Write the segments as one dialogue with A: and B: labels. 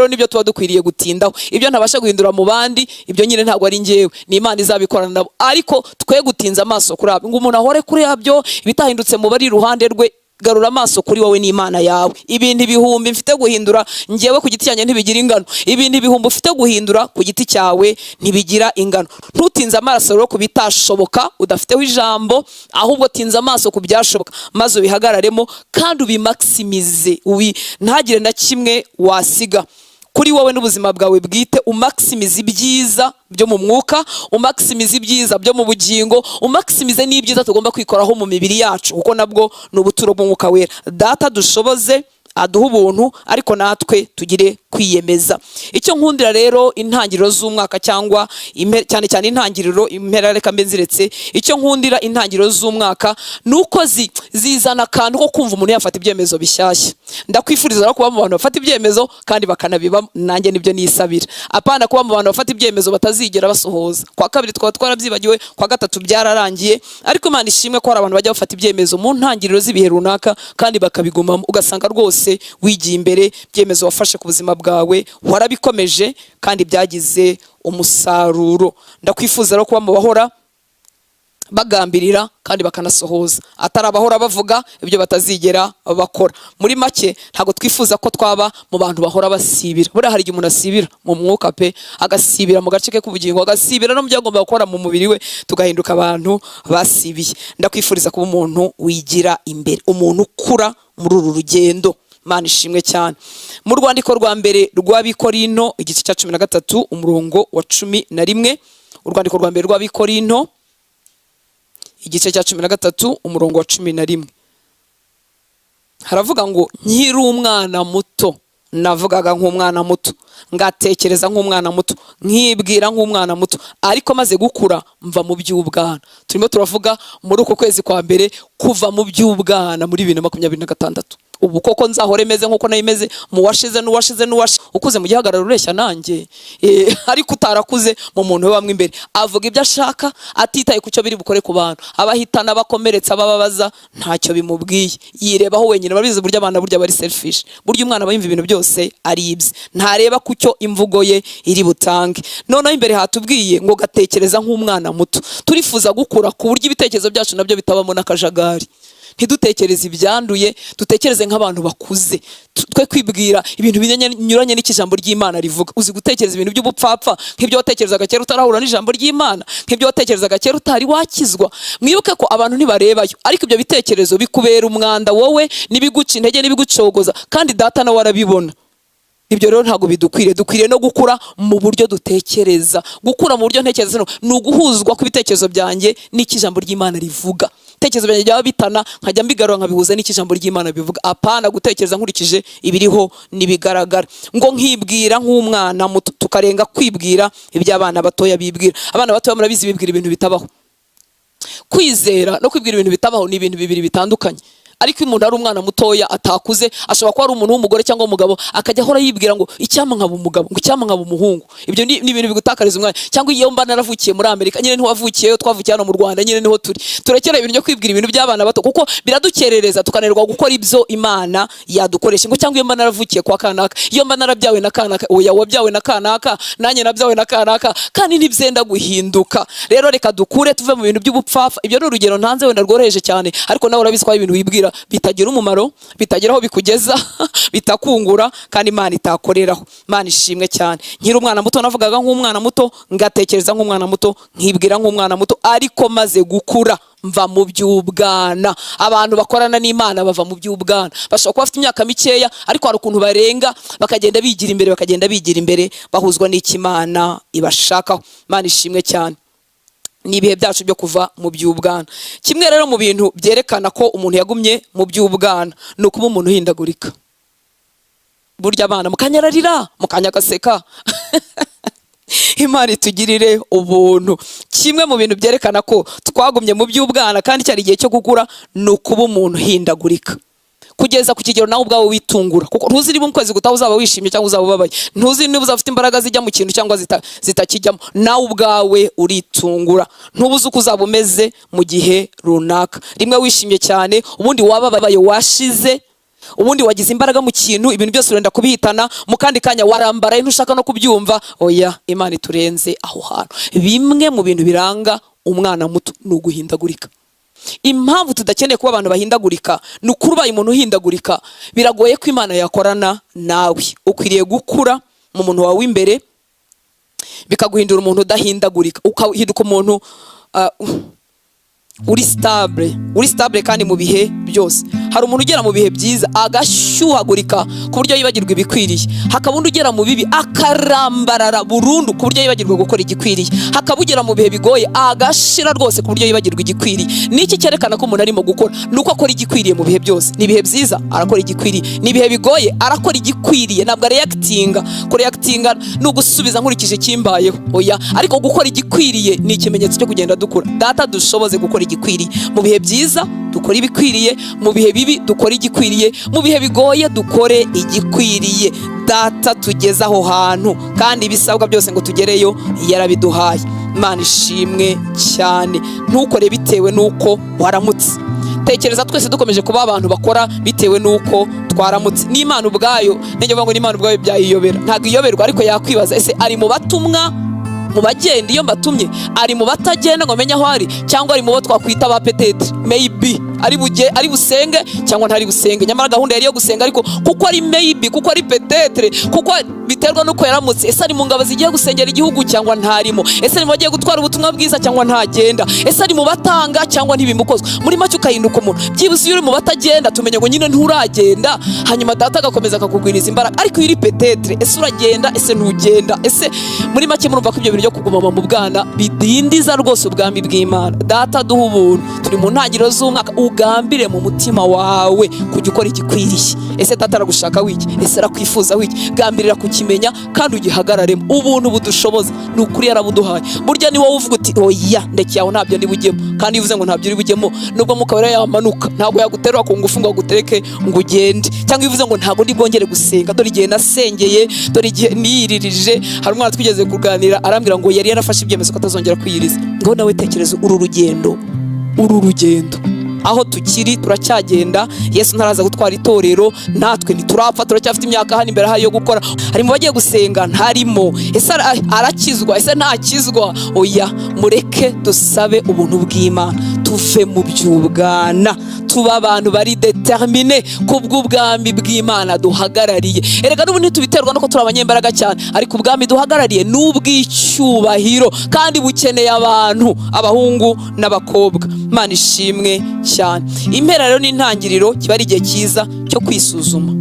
A: rero nibyo tuba dukwiriye gutindaho. Ibyo ntabasha guhindura mu bandi, ibyo nyine ntabwo ari njyewe, ni Imana izabikorana nabo. Ariko twe gutinza amaso kuri abo ngo umuntu ahore kuri yabyo ibitahindutse mu bari iruhande rwe. Garura amaso kuri wowe n'Imana yawe. Ibintu ibihumbi mfite guhindura njyewe ku giti cyanjye ntibigira ingano. Ibintu ibihumbi ufite guhindura ku giti cyawe ntibigira ingano. Ntutinze amaso rero ku bitashoboka udafiteho ijambo, ahubwo tinza amaso ku byashoboka maze ubihagararemo kandi ubimaximize. Ntagire na kimwe wasiga kuri wowe n'ubuzima bwawe bwite. Umaximize ibyiza byo mu mwuka, umaximize ibyiza byo mu bugingo, umaximize n'ibyiza tugomba kwikoraho mu mibiri yacu, kuko nabwo ni ubuturo bw'Umwuka Wera. Data dushoboze, aduha ubuntu, ariko natwe tugire kwiyemeza. Icyo nkundira rero intangiriro z'umwaka cyangwa cyane cyane intangiriro impera, reka mbe nziretse. Icyo nkundira intangiriro z'umwaka nuko zizana akantu ko kumva umuntu yafata ibyemezo bishyashya. Ndakwifuriza rero kuba mu bantu bafata ibyemezo kandi bakanabiba. Nanjye nibyo nisabira, apana kuba mu bantu bafata ibyemezo batazigera basohoza. Kwa kabiri twaba twarabyibagiwe, kwa gatatu byararangiye, ariko Imana ishimwe ko hari abantu bajya bafata ibyemezo mu ntangiriro z'ibihe runaka kandi bakabigumamo, ugasanga rwose wigiye imbere. Byemezo wafashe ku buzima bwawe warabikomeje kandi byagize umusaruro. Ndakwifuza rero kuba mu bahora bagambirira kandi bakanasohoza, atari abahora bavuga ibyo batazigera bakora. Muri make ntago twifuza ko twaba mu bantu bahora basibira. Buriya hari igihe umuntu asibira mu mwuka pe, agasibira mu gace ke k'ubugingo, agasibira no mu byo agomba gukora mu mubiri we, tugahinduka abantu basibiye. Ndakwifuriza kuba umuntu wigira imbere, umuntu ukura muri uru rugendo. Imana ishimwe cyane. Mu rwandiko rwa mbere rw'Abikorinto igice cya 13 umurongo wa 11. Urwandiko rwa mbere rw'Abikorinto igice cya 13 umurongo wa 11. Haravuga ngo nkiri umwana muto navugaga nk'umwana muto, ngatekereza nk'umwana muto, nkibwira nk'umwana muto, ariko maze gukura mva mu by'ubwana. Turimo turavuga muri uko kwezi kwa mbere kuva mu by'ubwana muri 2026. Ubu koko nzahore meze nkuko nayimeze mu washize ukuze mu gihagararo ureshya nanjye, ariko utarakuze mu muntu we bamwe imbere. Avuga ibyo ashaka atitaye ku cyo biri bukore ku bantu, abahitana bakomeretsa bababaza ntacyo bimubwiye. Yirebaho wenyine. Babizi burya abana burya bari selfish. Burya umwana aba yumva ibintu byose ari ibye, ntareba ku cyo imvugo ye iri butange. Noneho imbere hatubwiye ngo gatekereza nk'umwana muto. Turifuza gukura ku buryo ibitekerezo byacu nabyo bitabamo n'akajagari. Ntidutekereze ibyanduye, dutekereze nk'abantu bakuze. Twe kwibwira ibintu binyuranye n'ikijambo ry'Imana rivuga. Uzi gutekereza ibintu by'ubupfapfa nk'ibyo watekerezaga kera utarahura n'ijambo ry'Imana, nk'ibyo watekerezaga kera utari wakizwa. Mwibuke ko abantu ntibarebayo, ariko ibyo bitekerezo bikubera umwanda wowe, n'ibiguca intege n'ibigucogoza, kandi Data nawe arabibona. Ibyo rero ntago bidukwiriye. Dukwiriye no gukura mu buryo dutekereza. Gukura mu buryo ntekereza ni uguhuzwa kw'ibitekerezo byanjye n'ikijambo ry'Imana rivuga. Tekerezo byanjye byaba bitana nkajya mbigarura nkabihuza n'ikijambo ry'Imana bivuga. Apana gutekereza nkurikije ibiriho nibigaragara. Ngo nkibwira nk'umwana muto, tukarenga kwibwira iby'abana batoya bibwira. Abana batoya murabizi bibwira ibintu bitabaho. Kwizera no kwibwira ibintu bitabaho ni ibintu bibiri bitandukanye. Ariko umuntu ari umwana mutoya atakuze, ashobora kuba ari umuntu w'umugore cyangwa umugabo, akajya ahora yibwira ngo icyama nkaba umugabo, ngo icyama nkaba umuhungu. Ibyo ni ibintu bigutakariza umwanya. Cyangwa iyo mba naravukiye muri Amerika, nyine ntiwavukiyeyo, twavukiye hano mu Rwanda, nyine niho turi. Turekera ibintu byo kwibwira ibintu by'abana bato, kuko biradukerereza tukananirwa gukora ibyo Imana yadukoresha. Ngo cyangwa iyo mba naravukiye kwa kanaka, iyo mba narabyawe na kanaka, oya wabyawe na kanaka, nanjye nabyawe na kanaka, kandi ntibyenda guhinduka. Rero reka dukure tuve mu bintu by'ubupfafa. Ibyo ni urugero ntanze wenda rworoheje cyane, ariko nawe urabizi ko ibintu wibwira bitagira umumaro, bitageraho bikugeza, bitakungura, kandi Imana itakoreraho. Imana ishimwe cyane. Nkiri umwana muto navugaga nk'umwana muto, ngatekereza nk'umwana muto, nkibwira nk'umwana muto, ariko maze gukura mva mu by'ubwana. Abantu bakorana n'Imana bava mu by'ubwana. Bashobora kuba bafite imyaka mikeya, ariko hari ukuntu barenga bakagenda bigira imbere, bahuzwa n'Imana ibashakaho. Imana ishimwe cyane. Ni ibihe byacu byo kuva mu by'ubwana. Kimwe rero mu bintu byerekana ko umuntu yagumye mu by'ubwana ni ukuba umuntu uhindagurika. Burya abana mukanyararira, mukanyagaseka. Imana itugirire ubuntu. Kimwe mu bintu byerekana ko twagumye mu by'ubwana kandi cyari igihe cyo gukura ni ukuba umuntu uhindagurika. Kugeza ku kigero nawe ubwawe witungura, kuko ntuzi niba mu kwezi gutaha uzaba wishimye cyangwa uzaba ubabaye, ntuzi niba uzafite imbaraga zijya mu kintu cyangwa zitakijyamo. Nawe ubwawe uritungura, ntubuze uko uzaba umeze mu gihe runaka. Rimwe wishimye cyane, ubundi wababaye washize, ubundi wagize imbaraga mu kintu, ibintu byose urenda kubihitana, mu kandi kanya warambaraye ntushaka no kubyumva. Oya, Imana iturenze aho hantu. Bimwe mu bintu biranga umwana muto ni uguhindagurika. Impamvu tudakeneye kuba abantu bahindagurika ni ukuri ubaye umuntu uhindagurika biragoye ko Imana yakorana nawe. Ukwiriye gukura mu muntu wawe imbere bikaguhindura umuntu udahindagurika, ukahinduka umuntu uri stable kandi mu bihe byose. Hari umuntu ugera mu bihe byiza agashyuhagurika ku buryo yibagirwa ibikwiriye, hakaba undi ugera mu bibi akarambarara burundu ku buryo yibagirwa gukora igikwiriye, hakaba ugera mu bihe bigoye agashira rwose ku buryo yibagirwa igikwiriye. Niki cyerekana ko umuntu arimo gukora? Nuko akora igikwiriye mu bihe byose. Ni ibihe byiza arakora igikwiriye, ni ibihe bigoye arakora igikwiriye. Ntabwo reactinga. Reactinga ni ugusubiza nkurikije kimbayeho, oya, ariko gukora igikwiriye ni ikimenyetso cyo kugenda dukura. Data dushoboze gukora igikwiriye mu bihe byiza, dukora ibikwiriye, mu bihe bibi dukora igikwiriye, mu bihe bigoye dukore igikwiriye. Data tugeze aho hantu, kandi ibisabwa byose ngo tugereyo yarabiduhaye. Imana ishimwe cyane. Ntukore bitewe nuko waramutse. Tekereza twese dukomeje kuba abantu bakora bitewe nuko twaramutse. N'Imana ubwayo, nenge vuga ngo n'Imana ubwayo byayiyobera. Ntabwo iyoberwa, ariko yakwibaza, ese ari mu batumwa, mu bagenda iyo mbatumye, ari mu batagenda ngo menye aho ari, cyangwa ari mu bo twakwita ba petetre, maybe ari busenge cyangwa ntari busenge. Nyamara gahunda yari yo gusenga, ariko kuko ari maybe, kuko ari petetre, kuko biterwa nuko yaramutse. Ese ari mu ngabo zigiye gusengera igihugu cyangwa ntarimo? Ese ari mu bagiye gutwara ubutumwa bwiza cyangwa ntagenda? Ese ari mu batanga cyangwa ntibimukozwa? Muri make ukahinduka umuntu. Byibuze iyo uri mu batagenda tumenye ngo nyine nturagenda, hanyuma Data agakomeza akakugwiriza imbaraga. Ariko iyo uri petetre, ese uragenda, ese ntugenda? Ese muri make murumva ko ibyo bintu byo kuguma mu bwana bidindiza rwose ubwami bw'Imana. Data duha ubuntu, turi mu ntangiriro z'umwaka, ugambire mu mutima wawe kujya ukora igikwiriye. Ese Data aragushaka wiki? Ese arakwifuza wiki? Gambirira kukimenya kandi ugihagararemo. Ubuntu budushoboza ni ukuri yarabuduhaye. Burya ni wowe uvuga uti oya ndekeye aho ntabyo ndi bujyemo, kandi uvuze ngo ntabyo uri bujyemo, nubwo mukabera yamanuka ntabwo yaguterura ku ngufu ngo agutereke ngo ugende. Cyangwa uvuze ngo ntabwo ndi bwongere gusenga, dore igihe nasengeye, dore igihe niyiririje. Hari umwana twigeze kuganira arambwira ngo yari yarafashe ibyemezo ko atazongera kwiyiriza. Ngo nawe tekereza uru rugendo aho tukiri turacyagenda. Yesu ntaraza gutwara itorero, natwe ntiturapfa, turacyafite imyaka hano imbere hayo gukora. Hari mu bagiye gusenga ntarimo. Ese arakizwa? Ese ntakizwa? Oya, mureke dusabe ubuntu bw'Imana, tuve mu by'ubwana, tuba abantu bari determine kubw'ubwami bw'Imana duhagarariye. Erega n'ubu ntitubiterwa nuko turi abanyembaraga cyane, ariko ubwami duhagarariye n'ubw'icyubahiro, kandi bukeneye abantu, abahungu n'abakobwa. Imana ishimwe cyane. Impera rero n'intangiriro kiba ari igihe cyiza cyo kwisuzuma.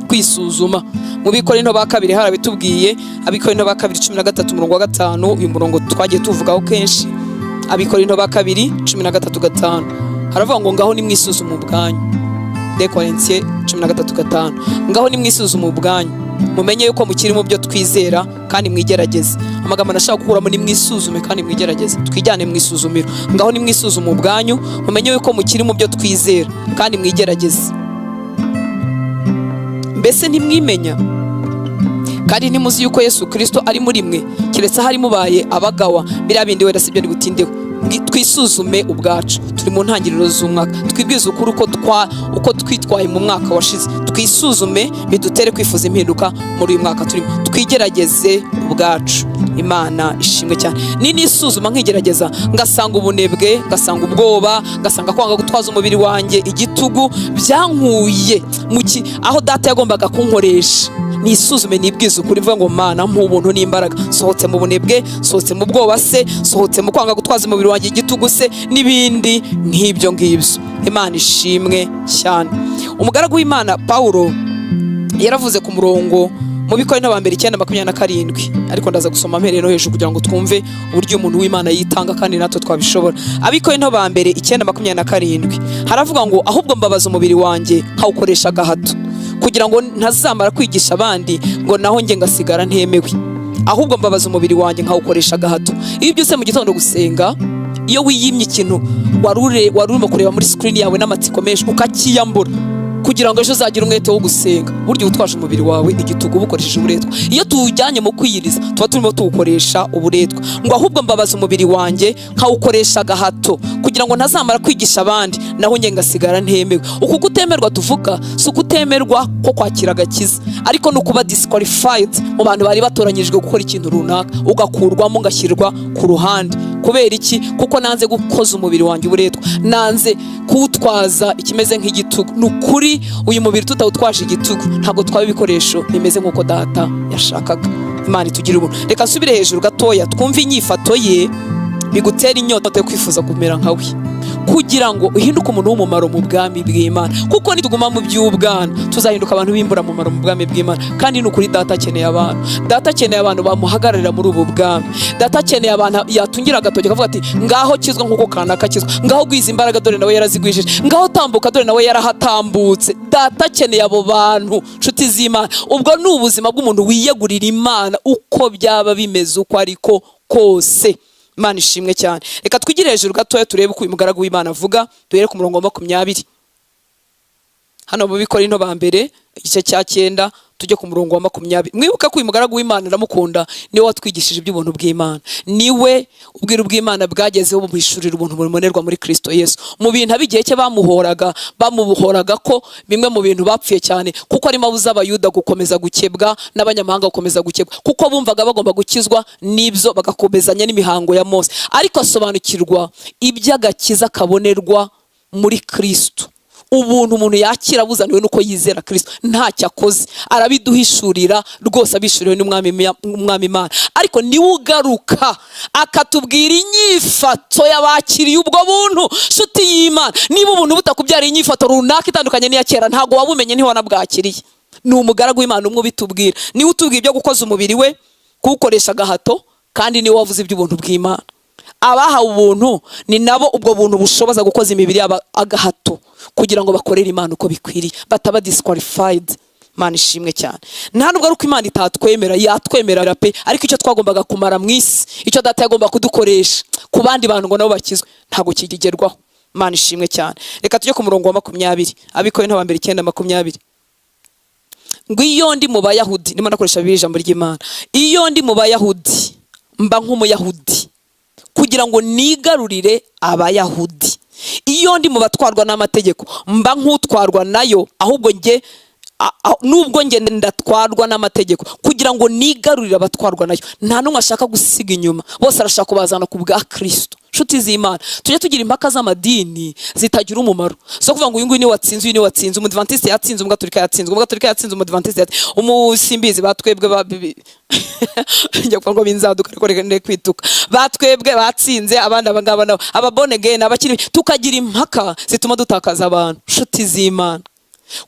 A: Kwisuzuma. Mu Bikorinto ba kabiri harabitubwiye, Abikorinto ba kabiri 13:5, uyu murongo twagiye tuvugaho kenshi. Abikorinto ba kabiri 13:5 haravuga ngo ngaho nimwisuzuma ubwanyu. De Korintiens 13:5 ngaho nimwisuzuma ubwanyu, mumenye yuko mukiri mu byo twizera kandi mwigerageze. Amagambo nashaka gukuramo ni mwisuzume kandi mwigerageze. Twijyane mwisuzumiro. Ngaho nimwisuzuma ubwanyu, mumenye yuko mukiri mu byo twizera kandi mwigerageze. Mbese ntimwimenya kandi ntimuzi yuko Yesu Kristo ari muri mwe, keretse hari mubaye abagawa. Biriya bindi wenda sibyo ndibutindeho. Twisuzume ubwacu, turi mu ntangiriro z'umwaka, twibwize ukuri uko twitwaye mu mwaka washize. Twisuzume bidutere kwifuza impinduka muri uyu mwaka turimo. Twigerageze ubwacu. Imana ishimwe cyane. Nisuzuma nkigerageza, ngasanga ubunebwe, ngasanga ubwoba, ngasanga kwanga gutwaza umubiri wanjye igitugu byankuye aho Data yagombaga kunkoresha. Nisuzume nibwize ukuri, mvuga ngo Mana mpa ubuntu n'imbaraga. Sohotse mu bunebwe, sohotse mu bwoba se, sohotse mu kwanga gutwaza umubiri wanjye igitugu se, n'ibindi nk'ibyo ngibyo. Imana ishimwe cyane. Umugaragu w'Imana Paulo yaravuze ku murongo mu Bikorinto ba mbere 9:27, ariko ndaza gusoma mpereye no hejuru kugira ngo twumve uburyo umuntu w'Imana yitanga kandi natwe twabishobora. Abikorinto ba mbere 9:27 haravuga ngo ahubwo mbabaza umubiri wanjye nkawukoresha gahato, kugira ngo ntazamara kwigisha abandi ngo naho nge ngasigara ntemewe. Ahubwo mbabaza umubiri wanjye nkawukoresha gahato. Iyo byose mu gitondo gusenga, iyo wiyimye ikintu wari urimo kureba muri screen yawe n'amatsiko menshi ukakiyambura, kugira ngo ejo uzagire umwete wo gusenga. Burya utwaje umubiri wawe igitugu bukoresheje uburetwa. Iyo tuwujyanye mu kwiyiriza tuba turimo tuwukoresha uburetwa. Ngo ahubwo mbabaza umubiri wanjye nkawukoresha agahato kugira ngo ntazamara kwigisha abandi naho njye ngasigara ntemewe. Uku kutemerwa tuvuga si ukutemerwa ko kwakira agakiza, ariko no kuba disqualified mu bantu bari batoranyijwe gukora ikintu runaka, ugakurwamo ugashyirwa ku ruhande. Kubera iki? Kuko nanze gukoza umubiri wanjye uburetwa, nanze kuwutwaza ikimeze nk'igitugu. Nukuri uyu mubiri tutawutwaje igitugu ntabwo twaba ibikoresho bimeze nk'uko data yashakaga. Imana itugire ubuntu. Reka nsubire hejuru gatoya twumve inyifato ye bigutera inyota yo kwifuza kumera nkawe, kugira ngo uhinduke umuntu w'umumaro mu bwami bw'Imana. Kuko nituguma mu by'ubwana tuzahinduka abantu b'imbura mumaro mu bwami bw'Imana. Kandi nukuri data akeneye abantu, data akeneye abantu bamuhagararira muri ubu bwami. Data akeneye abantu yatungira agatoki akavuga ati ngaho kizwa nk'uko kanaka kizwa, ngaho gwiza imbaraga dore nawe yarazigwijije, ngaho tambuka dore nawe yarahatambutse. Data akeneye abo bantu, nshuti z'Imana. Ubwo ni ubuzima bw'umuntu wiyegurira Imana uko byaba bimeze uko ariko kose. Imana ishimwe cyane. Reka twigire hejuru gatoya turebe uko uyu mugaragu w'Imana avuga. Duhere ku murongo wa 20 hano mu Bikorinto ba mbere igice cya 9 tujye ku murongo wa 20. Mwibuka ko uyu mugaragu w'Imana ndamukunda, niwe watwigishije iby'ubuntu bw'Imana, niwe ubwira bw'Imana bwagezeho bumuhishurira ubuntu bumonerwa muri Kristo Yesu. Mu bintu abigiye cye bamubuhoraga ko bimwe mu bintu bapfuye cyane, kuko arimo abuza abayuda gukomeza gukebwa n'abanyamahanga gukomeza gukebwa, kuko bumvaga bagomba gukizwa n'ibyo bagakomezanya n'imihango ya Mose. Ariko asobanukirwa iby'agakiza kabonerwa muri Kristo. Ubuntu umuntu yakira buzaniwe nuko yizera Kristo, ntacyo akoze, arabiduhishurira rwose, abishuriwe n'umwami Imana. Ariko niwe ugaruka akatubwira inyifato y'abakiriye ubwo buntu. Nshuti y'Imana, niba ubuntu butakubyara inyifato runaka itandukanye n'iya kera, ntago wabumenye ntiwanabwakiriye. Ni umugaragu w'Imana umwe ubitubwira, niwe utubwira ibyo gukoza umubiri we, kuwukoresha agahato, kandi niwe wavuze iby'ubuntu bw'Imana. Abahawe ubuntu ni nabo ubwo buntu bushoboza gukoza imibiri yabo agahato kugira ngo bakorere Imana uko bikwiriye, bataba disqualified. Imana ishimwe cyane. Nta nubwo ari uko Imana itatwemera, yatwemerera pe, ariko icyo twagombaga kumara mu isi, icyo data yagomba kudukoresha ku bandi bantu ngo nabo bakizwe, ntago kigigerwaho. Imana ishimwe cyane. Reka tujye ku murongo wa 20. Abikorinto ba mbere 9:20. Ngo iyo ndi mu Bayahudi, ndimo nakoresha ijambo ry'Imana, iyo ndi mu Bayahudi mba nk'umuyahudi kugira ngo nigarurire Abayahudi. Iyo ndi mu batwarwa n'amategeko mba nk'utwarwa nayo, ahubwo nubwo nge ndatwarwa n'amategeko kugira ngo nigarurire abatwarwa nayo. Nta n'umwe ashaka gusiga inyuma, bose arashaka kubazana ku bwa Kristo. Nshuti z'Imana, tujye tugira impaka z'amadini zitagira umumaro. So kuvuga ngo uyu nguyu ni watsinze, uyu ni watsinze, umudventiste yatsinze, umugatolika yatsinze, umugatolika yatsinze, umudventiste yatsinze, umusimbizi batwebwe njya kuvuga ngo binzaduka ariko reka kwituka, batwebwe batsinze, abandi abangaba nabo ababone again abakiri, tukagira impaka zituma dutakaza abantu. Nshuti z'Imana,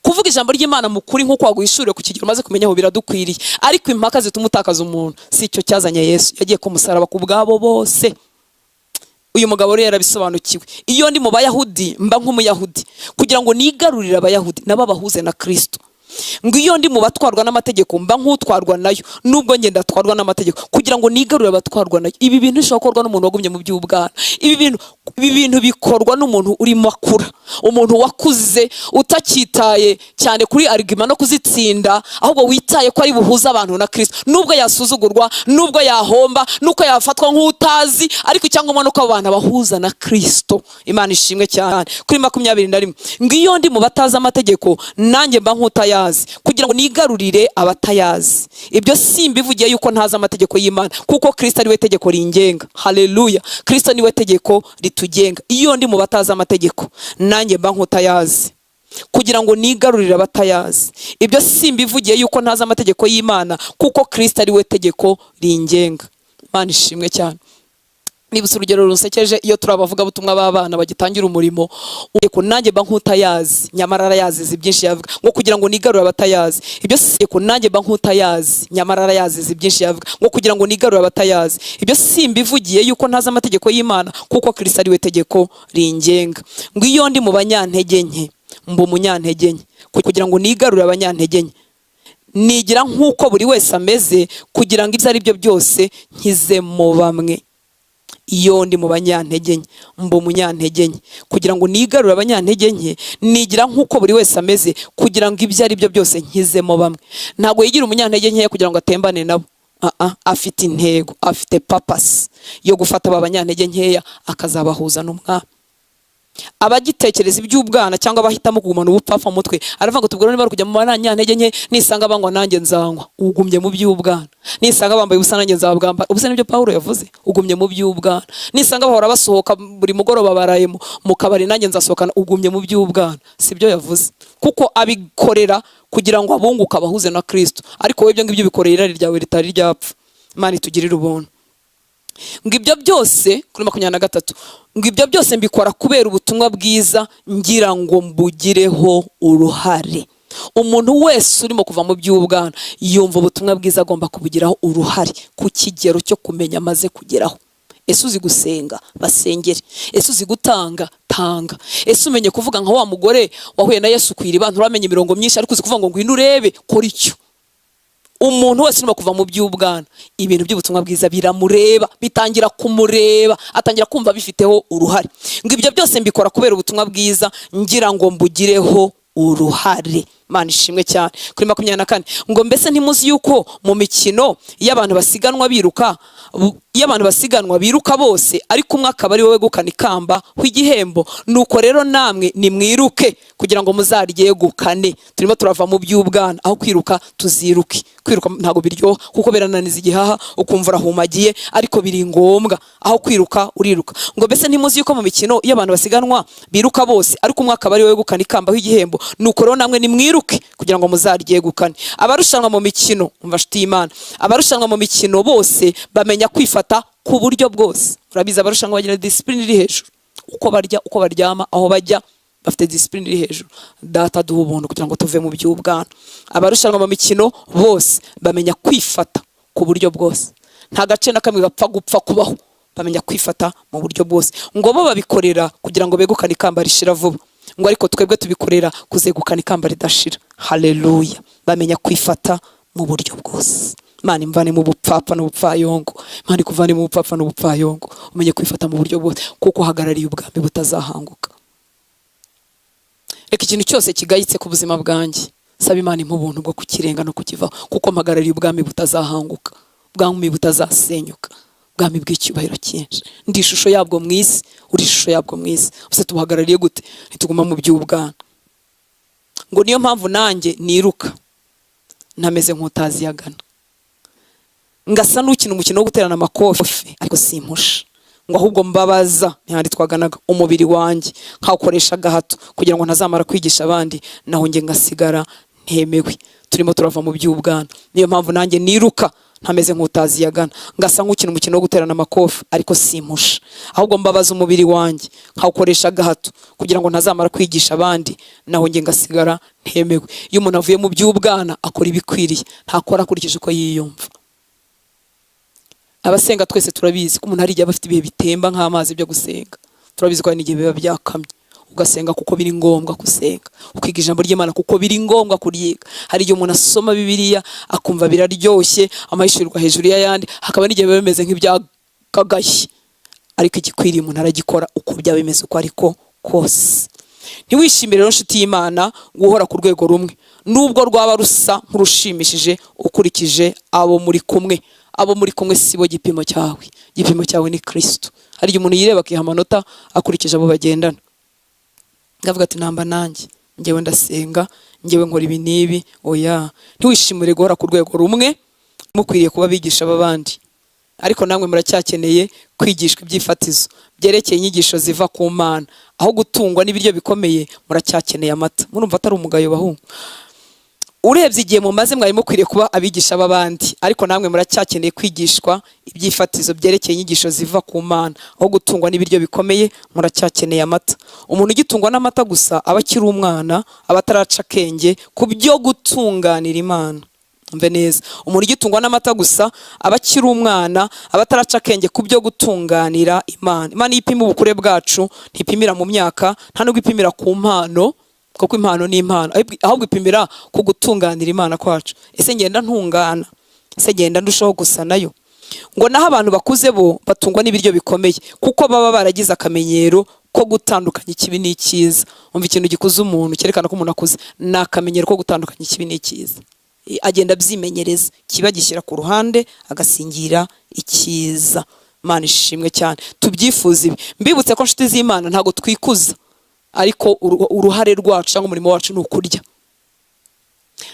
A: kuvuga ijambo ry'Imana mu kuri nk'uko waguhishuriye ku kigero maze kumenya aho biradukwiriye, ariko impaka zituma utakaza umuntu si cyo cyazanye Yesu. Yagiye ku musaraba ku bwabo bose. Uyu mugabo rero yarabisobanukiwe. Iyo ndi mu Bayahudi mba nk'umuyahudi kugira ngo nigarurire Abayahudi nabo bahuze na Kristo. Ngo iyo ndi mu batwarwa n'amategeko mba nk'utwarwa nayo, nubwo nge ndatwarwa n'amategeko kugira ngo nigarurire abatwarwa nayo. Ibi bintu bishobora gukorwa n'umuntu wagumye mu by'ubwana. Ibi bintu bikorwa n'umuntu urimo akura, umuntu wakuze utakitaye cyane kuri argument no kuzitsinda, ahubwo witaye ko ari buhuza abantu na Kristo. Nubwo yasuzugurwa, nubwo yahomba, nuko yafatwa nk'utazi, ariko icyangombwa nuko abantu abahuza na Kristo. Imana ishimwe cyane. Kuri 21, ngo iyo ndi mu batazi amategeko nanjye mba nk'utayazi kugira ngo nigarurire abatayazi. Ibyo simbivugiye yuko ntazi amategeko y'Imana, kuko Kristo ari we tegeko ringenga. Haleluya. Kristo ni we tegeko ritugenga. Iyo ndi mu batazi amategeko nanjye mba nk'utayazi kugira ngo nigarurire abatayazi. Ibyo simbivugiye yuko ntazi amategeko y'Imana, kuko Kristo ari we tegeko ringenga. Imana ishimwe cyane. Nibutse urugero runsekeje, iyo turabavuga butumwa b'abana bagitangira umurimo, ko nanjye mba nk'utayazi nyamara arayazize byinshi yavuga, ngo kugira ngo nigarure abatayazi. Ibyo ko nanjye mba nk'utayazi nyamara arayazize byinshi yavuga, ngo kugira ngo nigarure abatayazi. Ibyo simbivugiye yuko ntazi amategeko y'Imana, kuko Kristo ari we tegeko ringenga. Ngo iyo ndi mu banyantege nke mba umunyantege nke kugira ngo nigarure abanyantege nke, nigira nk'uko buri wese ameze kugira ngo ibyo ari byo byose nkizemo bamwe. iyo ndi mu banyantege nke mba umunyantege nke, kugira ngo nigarure abanyantege nke nigira nk'uko buri wese ameze, kugira ngo ibyo ari byo byose nkizemo bamwe. Ntabwo yigira umunyantege nke kugira ngo atembane nabo. Afite intego, afite purpose yo gufata aba banyantege nkeya akazabahuza n'umwami. Abagitekereza iby'ubwana cyangwa bahitamo kugumana ubupfapfa mu mutwe, aravuga ngo tubwo niba kujya mu banyantege nke, nisanga bangwa nanjye nzangwa. Ugumye mu by'ubwana. Nisanga bambaye ubusa nanjye nzabwamba. Ubuse nibyo Paulo yavuze, ugumye mu by'ubwana. Nisanga bahora basohoka buri mugoroba baraye mu kabari, nanjye nzasohokana. Ugumye mu by'ubwana. Sibyo yavuze, kuko abikorera kugira ngo abunguka abahuze na Kristo. Ariko we ibyo ngibyo bikorera irari ryawe ritari ryapfa. Imana itugirire ubuntu. Ngo ibyo byose kuri 23, ngo ibyo byose mbikora kubera ubutumwa bwiza, ngira ngo mbugireho uruhare. Umuntu wese urimo kuva mu by'ubwana yumva ubutumwa bwiza agomba kubugiraho uruhare ku kigero cyo kumenya amaze kugeraho. Ese uzi gusenga? Basengere. Ese uzi gutanga? Tanga. Ese umenye kuvuga nka wa mugore wahuye na Yesu ku iriba, nturamenye imirongo myinshi, ariko uzi kuvuga ngo ngwino urebe, kora icyo. Umuntu wese urimo kuva mu by'ubwana, ibintu by'ubutumwa bwiza biramureba, bitangira kumureba, atangira kumva bifiteho uruhare. Ngo ibyo byose mbikora kubera ubutumwa bwiza, ngira ngo mbugireho uruhare. Imana ishimwe cyane. Kuri 24, ngo mbese ntimuzi yuko mu mikino y'abantu basiganwa biruka bose, ariko umwe akaba ari wowe wegukana ikamba w'igihembo. Nuko rero namwe nimwiruke kugira ngo muzaryegukane. Turimo turava mu by'ubwana, aho kwiruka tuziruke. Kwiruka ntago biryoha kuko berananiza igihaha, ukumva urahumagiye, ariko biri ngombwa. Aho kwiruka uriruka. Ngo mbese ntimuzi yuko mu mikino y'abantu basiganwa biruka bose, ariko umwe akaba ari wowe wegukana ikamba w'igihembo. Nuko rero namwe nimwiruke kugira ngo muzaryegukane. Abarushanwa mu mikino, umva nshuti y'Imana, abarushanwa mu mikino bose bamenya kwifata ku buryo bwose. Urabizi abarushanwa bagira discipline iri hejuru. Uko barya, uko baryama, aho bajya, bafite discipline iri hejuru. Data duha ubuntu kugira ngo tuve mu by'ubwana. Abarushanwa mu mikino bose bamenya kwifata ku buryo bwose. Nta gace na kamwe gupfa kubaho. Bamenya kwifata mu buryo bwose. Ngo bo babikorera kugira ngo begukane ikamba rishira vuba. Ngo ariko twebwe tubikorera kuzegukana ikamba ridashira. Haleluya. Bamenya kwifata mu buryo bwose. Imana imvane mu bupfapfa n'ubupfayongo. Imana ikuvane mu bupfapfa n'ubupfayongo. Umenye kwifata mu buryo bwose, kuko uhagarariye ubwami butazahanguka. Reka ikintu cyose kigayitse ku buzima bwanjye, saba Imana impa ubuntu bwo kukirenga no kukivaho, kuko mpagarariye ubwami butazahanguka, ubwami butazasenyuka, ubwami bw'icyubahiro cyinshi. Ndi ishusho yabwo mu isi, uri ishusho yabwo mu isi. Bose tubuhagarariye gute? Nituguma mu by'ubwana. Ngo niyo mpamvu nanjye niruka ntameze nk'utaziyagana, ngasa n'ukina umukino wo guterana amakofi, ariko simpusha. Ngo ahubwo mbabaza, ntihandi twaganaga, umubiri wanjye nkawukoresha gahato kugira ngo ntazamara kwigisha abandi, naho nge ngasigara ntemewe. Turimo turava mu by'ubwana. Niyo mpamvu nanjye niruka ntameze nk'utaziyagana, ngasa nk'ukina umukino wo guterana amakofi, ariko simpusha. Ahubwo mbabaza umubiri wanjye nkawukoresha gahato kugira ngo ntazamara kwigisha abandi, naho nge ngasigara ntemewe. Iyo umuntu avuye mu by'ubwana akora ibikwiriye, ntakora akurikije uko yiyumva. Abasenga twese turabizi ko umuntu hari igihe aba afite ibihe bitemba nk'amazi byo gusenga. Turabizi ko hari n'igihe biba byakamye, ugasenga kuko biri ngombwa gusenga, ukiga ijambo ry'Imana kuko biri ngombwa kuryiga. Hari igihe umuntu asoma Bibiliya akumva biraryoshye, amahishurirwa hejuru y'ayandi, hakaba n'igihe biba bimeze nk'ibyakagaye, ariko igikwiriye umuntu aragikora uko byaba bimeze uko ariko kose. Ntiwishimire rero nshuti y'Imana guhora ku rwego rumwe, nubwo rwaba rusa nk'urushimishije ukurikije abo muri kumwe. Abo muri kumwe sibo gipimo cyawe. Gipimo cyawe ni Kristo. Hari igihe umuntu yireba akiha amanota akurikije abo bagendana. Ngavuga ati namba nanjye, ngewe ndasenga, ngewe nkora ibi n'ibi. Oya, ntiwishimire guhora ku rwego rumwe, mukwiriye kuba bigisha abandi. Ariko namwe muracyakeneye kwigishwa ibyifatizo byerekeye inyigisho ziva ku Mana. Aho gutungwa n'ibiryo bikomeye, muracyakeneye amata. Murumva atari umugayo bahungu. Urebye igihe mumaze mwari mukwiriye kuba abigisha b'abandi, ariko namwe muracyakeneye kwigishwa ibyifatizo byerekeye inyigisho ziva ku Mana. Aho gutungwa n'ibiryo bikomeye, muracyakeneye amata. Umuntu ugitungwa n'amata gusa aba akiri umwana, aba ataraca akenge ku byo gutunganira Imana. Mve neza, umuntu ugitungwa n'amata gusa aba akiri umwana, aba ataraca akenge ku byo gutunganira Imana. Imana ipima ubukure bwacu, ntipimira mu myaka, nta nubwo ipimira ku mpano, kuko impano ni impano, ahubwo ipimira ku gutunganira Imana kwacu. Ese ngenda ntungana? Ese ngenda ndushaho gusa nayo? ngo naho abantu bakuze bo batungwa n'ibiryo bikomeye kuko baba baragize akamenyero ko gutandukanya ikibi n'icyiza. Umva ikintu gikuza umuntu cyerekana ko umuntu akuze, ni akamenyero ko gutandukanya ikibi n'icyiza. Agenda abyimenyereza, kiba gishyira ku ruhande agasingira icyiza. Mana ishimwe cyane, tubyifuza ibi. Mbibutse ko nshuti z'Imana ntago twikuza, ariko uruhare rwacu cyangwa umurimo wacu ni ukurya.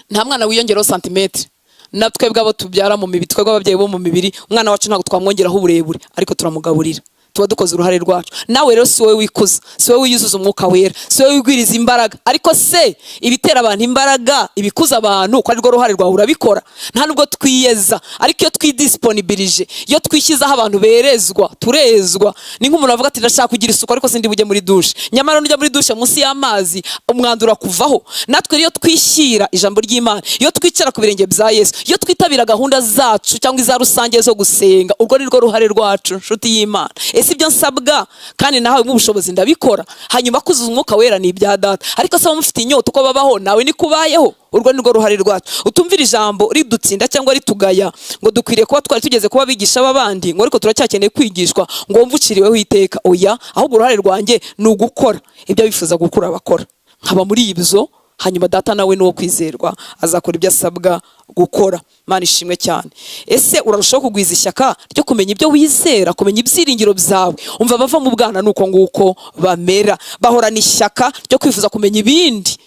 A: Nta mwana wiyongeraho santimetero. Na twebwe abo tubyara mu mibiri, twebwe ababyeyi bo mu mibiri, umwana wacu ntago twamwongeraho uburebure, ariko turamugaburira. Tuba dukoze uruhare rwacu. Nawe rero si wowe wikuza, si wowe wiyuzuza umwuka wera, si wowe wigwiriza imbaraga. Ariko se ibitera abantu imbaraga, ibikuza abantu, ko ari rwo ruhare rwawe urabikora. Nta nubwo twiyeza, ariko iyo twidisponibirije, iyo twishyizeho abantu berezwa, turezwa. Ni nk'umuntu avuga ati ndashaka kugira isuku ariko sindi bujye muri dushe. Nyamara nujya muri dushe munsi y'amazi umwandura kuvaho. Natwe iyo twishyira ijambo ry'Imana, iyo twicara ku birenge bya Yesu, iyo twitabira gahunda zacu cyangwa iza rusange zo gusenga, urwo ni rwo ruhare rwacu nshuti y'Imana. Ibyo nsabwa kandi nahawe mu bushobozi ndabikora. Hanyuma kuzuza umwuka wera ni ibya Data. Ariko se mufite inyota uko babaho, nawe ni kubayeho. Urwo ni rwo ruhare rwacu. Utumvira ijambo ridutsinda cyangwa ritugaya ngo dukwiriye kuba twari tugeze kuba bigisha abandi, ngo ariko turacyakeneye kwigishwa ngo wumve uciriweho iteka. Oya, ahubwo uruhare rwanjye ni ugukora ibyo bifuza gukura abakora, nkaba muri ibyo. Hanyuma Data nawe ni uwo kwizerwa, azakora ibyo asabwa gukora. Mana ishimwe cyane. Ese urarushaho kugwiza ishyaka ryo kumenya ibyo wizera, kumenya ibyiringiro byawe. Umva bava mu bwana nuko nguko bamera, bahorana ishyaka ryo kwifuza kumenya ibindi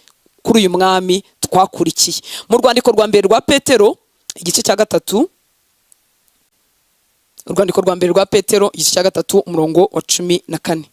A: kuri uyu mwami twakurikiye. Mu rwandiko rwa mbere rwa Petero igice cya 3, urwandiko rwa mbere rwa Petero igice cya 3 umurongo wa 14.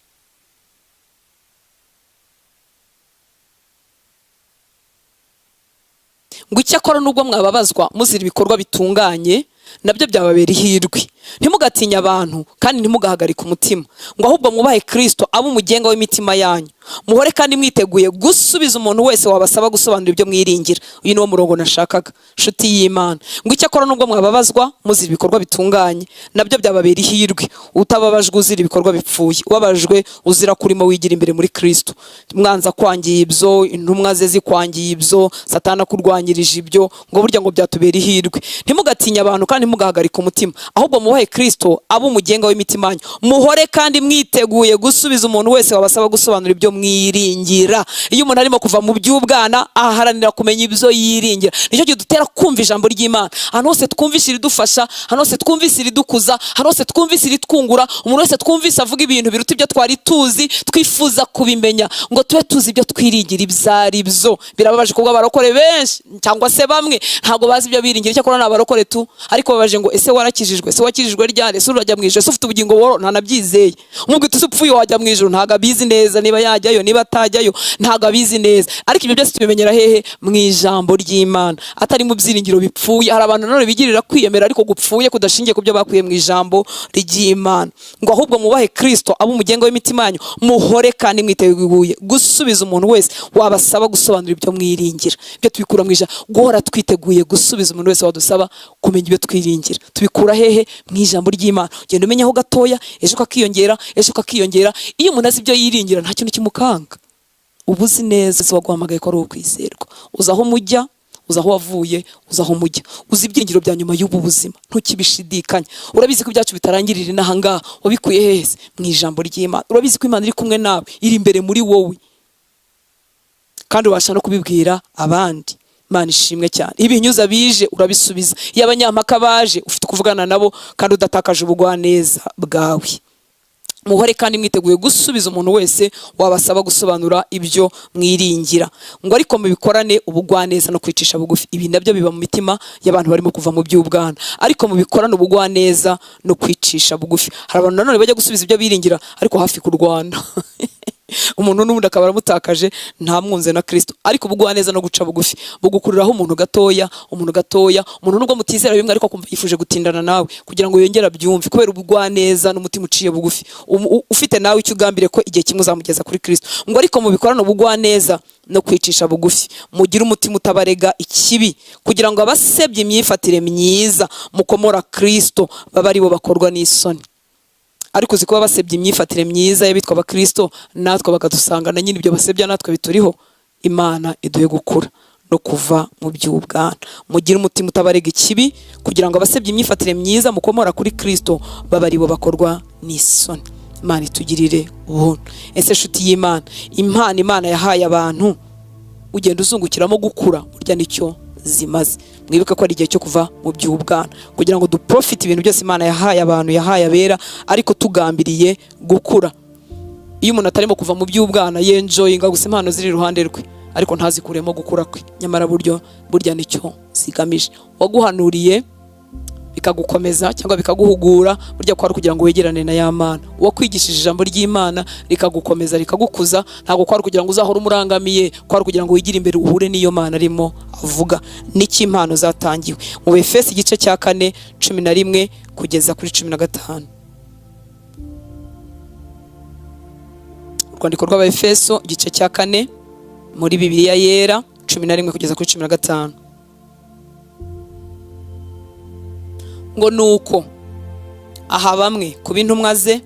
A: Ngo icyakora nubwo mwababazwa muzira ibikorwa bitunganye, nabyo byababera ihirwe. Ntimugatinya abantu kandi ntimugahagarika umutima, ngo ahubwo mwubahe Kristo abe umugenga w'imitima yanyu. Muhore kandi mwiteguye gusubiza umuntu wese wabasaba gusobanura ibyo mwiringira. Uyu ni wo murongo nashakaga nshuti y'Imana. Ngo icyakora nubwo mwababazwa muzira ibikorwa bitunganye, nabyo byababera ihirwe. Utababajwe uzira ibikorwa bipfuye, ubabajwe uzira kurimo wigira imbere muri Kristo. Mwanza kwangiye ibyo, intumwa ze zikwangiye ibyo, Satana kurwanyirije ibyo, ngo burya ngo byatubera ihirwe. Ntimugatinya abantu kandi ntimugahagarika umutima, ahubwo mubahe Kristo abe umugenga w'imitima yanyu. Muhore kandi mwiteguye gusubiza umuntu wese wabasaba gusobanura ibyo mwiringira. Iyo umuntu arimo kuva mu by'ubwana aharanira kumenya ibyo yiringira, nicyo kidutera kumva ijambo ry'Imana. Hano hose twumvise iridufasha, hano hose twumvise iridukuza, hano hose twumvise iritwungura. Umuntu wese twumvise avuga ibintu biruta ibyo twari tuzi, twifuza kubimenya ngo tube tuzi ibyo twiringira ibyari byo. Birababaje kubwo abarokore benshi cyangwa se bamwe ntabwo bazi ibyo biringira. Cyakora n'abarokore tu, ariko babaje ngo ese warakijijwe, ese wakijijwe ryari, ese urajya mu ijuru, ese ufite ubugingo woro, ntanabyizeye. Umubwira ese upfuye wajya mu ijuru, ntago abizi neza niba yajyayo niba atajyayo, ntago abizi neza. Ariko ibyo byose tubimenyera hehe? Mu ijambo ry'Imana, atari mu byiringiro bipfuye. Hari abantu none bigirira kwiyemera ariko gupfuye kudashingiye ku byo bakuye mu ijambo ry'Imana. Ngo ahubwo mubahe Kristo abe umugenga w'imitima yanyu. Muhore kandi mwiteguye gusubiza umuntu wese wabasaba gusobanura ibyo mwiringira. Ibyo tubikura mu ijambo, guhora twiteguye gusubiza umuntu wese wadusaba kumenya ibyo twiringira. Tubikura hehe? Mu ijambo ry'Imana. Ugenda umenya aho gatoya, ejo kakiyongera, ejo kakiyongera. Iyo umuntu azi ibyo yiringira nta kintu kimukanga. Ubuzi neza se waguhamagaye ko ari ukwizerwa. Uza aho mujya, uza aho wavuye, uza aho mujya. Uzi ibyiringiro bya nyuma y'ubu buzima, ntukibishidikanya. Urabizi ko ibyacu bitarangirira inaha ngaha. Wabikuye hese? Mu ijambo ry'Imana. Urabizi ko Imana iri kumwe nawe, iri imbere muri wowe, kandi ubasha no kubibwira abandi. Mana ishimwe cyane. Ibinyuza bije urabisubiza. Iyo abanyampaka baje ufite kuvugana nabo kandi udatakaje ubugwaneza bwawe. Muhore kandi mwiteguye gusubiza umuntu wese wabasaba gusobanura ibyo mwiringira. Ngo ariko mubikorane ubugwaneza no kwicisha bugufi. Ibi nabyo biba mu mitima y'abantu barimo kuva mu by'ubwana. Ariko mubikorane ubugwaneza no kwicisha bugufi. Hari abantu nanone bajya gusubiza ibyo biringira ariko hafi kurwana. Umuntu n'ubundi akaba aramutakaje, nta mwunze na Kristo. Ariko ubugwaneza no guca bugufi bugukuriraho umuntu gatoya, umuntu nubwo mutizera bimwe ariko kumva yifuje gutindana nawe kugira ngo yongera byumve, kubera ubugwaneza n'umutima uciye bugufi. Ufite nawe icyo ugambire ko igihe kimwe uzamugeza kuri Kristo. Ngo ariko mubikorane ubugwaneza no kwicisha bugufi. Mugira umutima utabarega ikibi, kugira ngo abasebye imyifatire myiza mukomora Kristo baba ari bo bakorwa n'isoni. Ariko uzi kuba basebye imyifatire myiza y'abitwa abakristo, natwe bakadusanga na nyine ibyo basebya natwe bituriho. Imana iduhe gukura. no kuva mu by'ubwana. Mugire umutima utabarega ikibi, kugira ngo abasebya imyifatire myiza mukomora kuri Kristo babe ari bo bakorwa n'isoni. Imana itugirire ubuntu. Ese nshuti y'Imana, impano Imana yahaye abantu ugenda uzungukiramo gukura, burya nicyo zimaze. Mwibuke ko ari igihe cyo kuva mu by'ubwana, kugira ngo duprofite ibintu byose Imana yahaye abantu, yahaye abera, ariko tugambiriye gukura. Iyo umuntu atarimo kuva mu by'ubwana, yenjoyinga gusa impano ziri iruhande rwe, ariko ntazikuremo gukura kwe. Nyamara burya nicyo zigamije. Waguhanuriye bikagukomeza cyangwa bikaguhugura, burya ko ari kugira ngo wegerane na ya Mana. Uwakwigishije ijambo ry'Imana rikagukomeza rikagukuza, ntabwo ko ari kugira ngo uzahore umurangamiye, ko ari kugira ngo wigire imbere uhure n'iyo Mana arimo avuga. Niki impano zatangiwe mu Efeso igice cya 4:11 kugeza kuri 15. Urwandiko rw'Abefeso igice cya 4 muri Bibiliya yera 11 kugeza kuri 15. Ngo nuko aha bamwe kuba intumwa ze,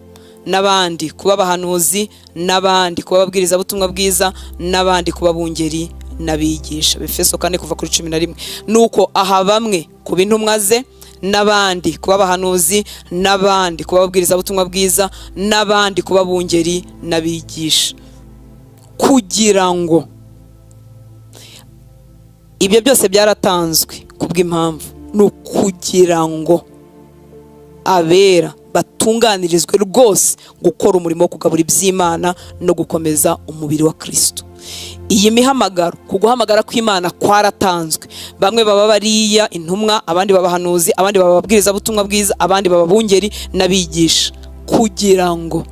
A: n'abandi kuba abahanuzi, n'abandi kuba ababwiriza butumwa bwiza, n'abandi kuba bungeri n'abigisha. Efeso 4 kuva kuri 11. Nuko aha bamwe kuba intumwa ze, n'abandi kuba abahanuzi, n'abandi kuba ababwiriza butumwa bwiza, n'abandi kuba bungeri n'abigisha, kugira ngo ibyo byose byaratanzwe kubw'impamvu, ni ukugira ngo abera batunganirizwe rwose gukora umurimo wo kugabura iby'Imana no gukomeza umubiri wa Kristo. Iyi mihamagaro, kuguhamagara kw'Imana kwaratanzwe. Bamwe baba bariya intumwa, abandi babahanuzi, abandi baba babwiriza butumwa bwiza, abandi baba bungeri n'abigisha, kugira ngo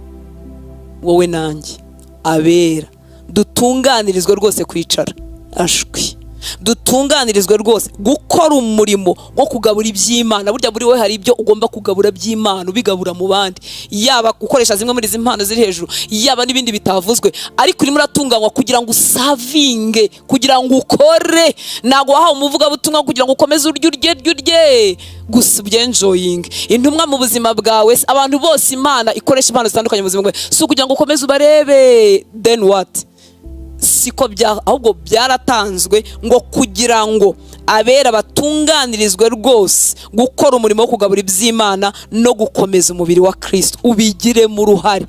A: wowe nanjye abera dutunganirizwe rwose kwicara ashwi, dutunganirizwe rwose gukora umurimo wo kugabura iby'Imana. Burya buri we hari ibyo ugomba kugabura by'Imana, ubigabura mu bandi, yaba gukoresha zimwe muri izi mpano ziri hejuru, yaba n'ibindi bitavuzwe, ariko urimo uratunganywa kugira ngo usavinge, kugira ngo ukore. Ntabwo wahawe umuvugabutumwa kugira ngo ukomeze urye gusa ubyenjoyinge. Intumwa mu buzima bwawe, abantu bose Imana ikoresha impano zitandukanye mu buzima bwawe, si ukugira ngo ukomeze ubarebe then what, siko ahubwo byaratanzwe ngo kugira ngo abera batunganirizwe rwose gukora umurimo wo kugabura iby'Imana no gukomeza umubiri wa Kristo, ubigiremo uruhare.